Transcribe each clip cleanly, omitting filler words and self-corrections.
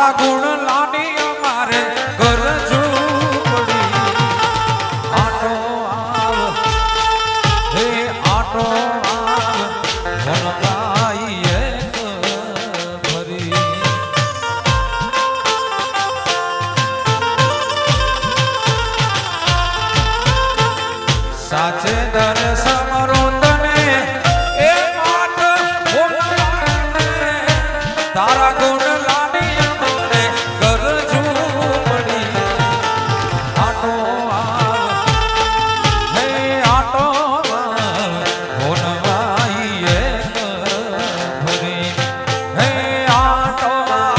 તારા ગુણ લાડી અમારે ઘર ઝૂંપડી આટો આવ હે આટો આવ વનરાઈ એક ભરી સાચે દર્શન તારા ગુણ લાડી અમારે ઘર ઝૂંપડી આટો આવ હે આટો આવ હોનવાઈ એક ભરી હે આટો આવ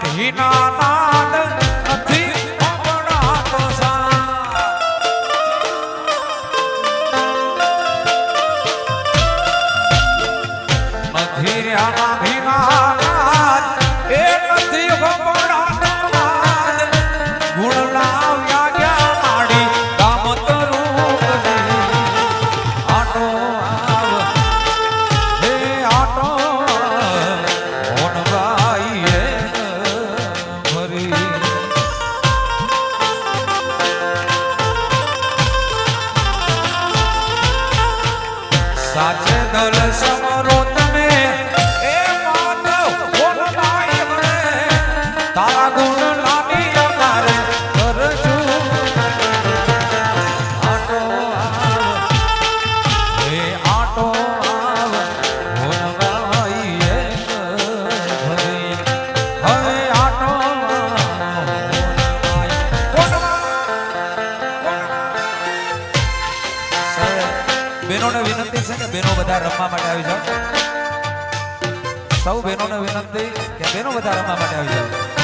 ભીના નાદ નથી પગડાતો સા નથી રહ્યા ભીના નાદ એ નથી પગડાતો નાદ ગુણ લાવ્યા ગયા માડી કામ તરું આટો આવ હે આટો સાચે દલ સમરો તને એ માનવ બોલવાય મને તારા ગુણ લાડી અમારે ઘર આટો આવ હે આટો આવ બોલવાય એક ભરી હવે આટો બહેનોને વિનંતી છે કે બહેનો બધા રમવા માટે આવી જાઓ સૌ બહેનોને વિનંતી કે બહેનો બધા રમવા માટે આવી જાઓ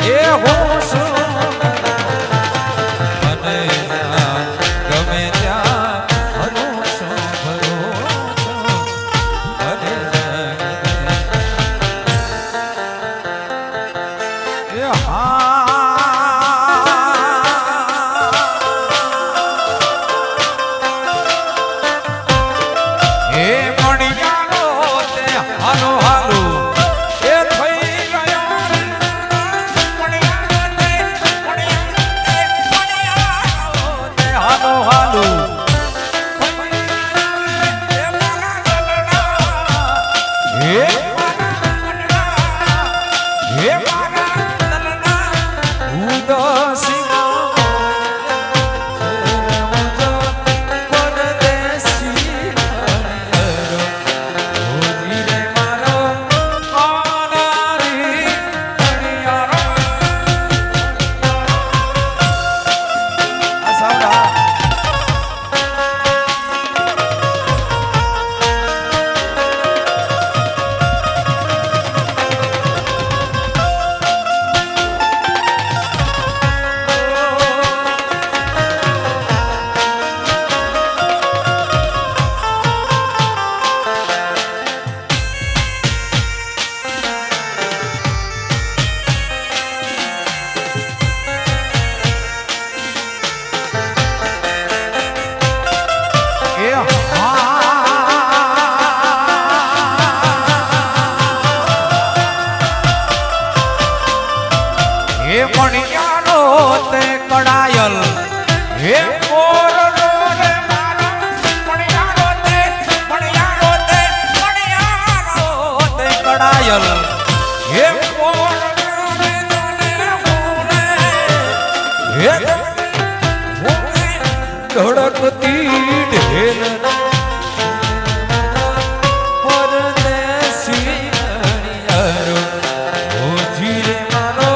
એ હું શું મને ગમે ત્યાં હરું છું ભરું છું મને એ મણિયાનો તે કડાયલ હે કોરનો રે મારો મણિયાનો તે કડાયલ હે કોરનો રે તને મોરે હે ધડકતી ઢેલ પરદેશી હરિયરો ઓજી રે મારો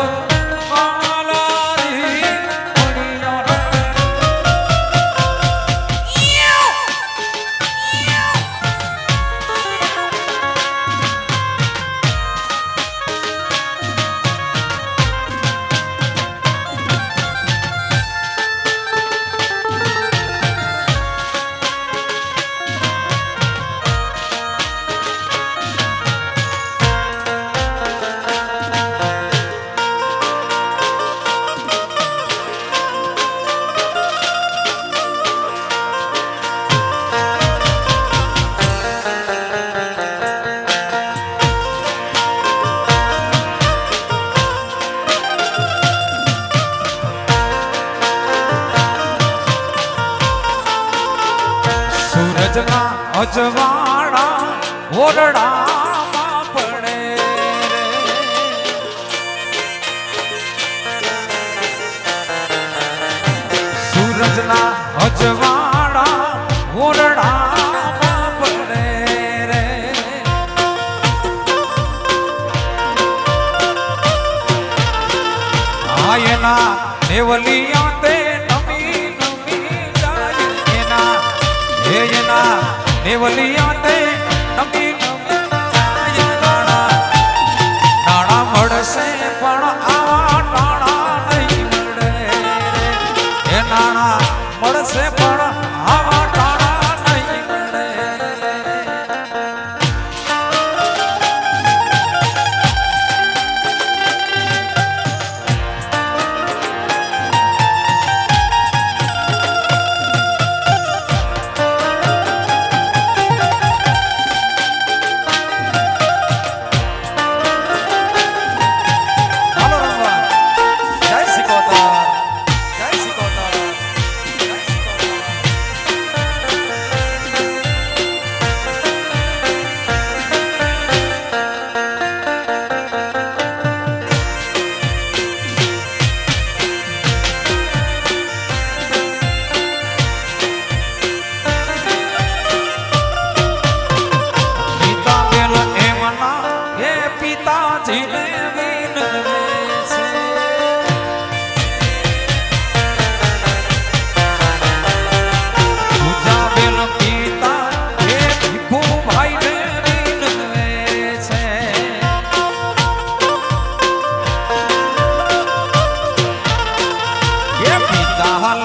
સૂરજના અજવાળા ઓરડામાં પડે સૂરજના અજવાળા ઓરડામાં પડે રે આયના નેવલિયા તે નમી નમી જાય એના નેવલિયા તે નમી નમી જાય નાણા મળશે પણ આવા નાણા નહીં મળે એ નાણા મળશે પણ આવા નાણા નહીં મળે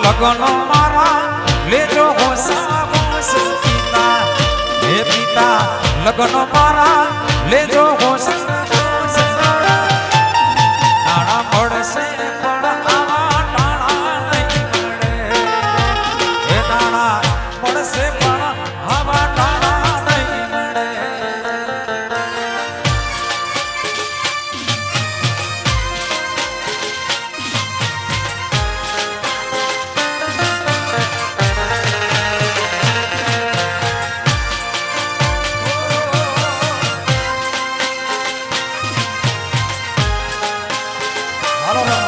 લગનો મારા લેજો હોસા હોસ પિતા હે પિતા લગનો મારા લેજો હોસા હોસ નાણા મળશે પણ આવા ટાણા નહીં મળે એ નાણા મળશે પણ આવા ટાણા નહીં મળે હાલો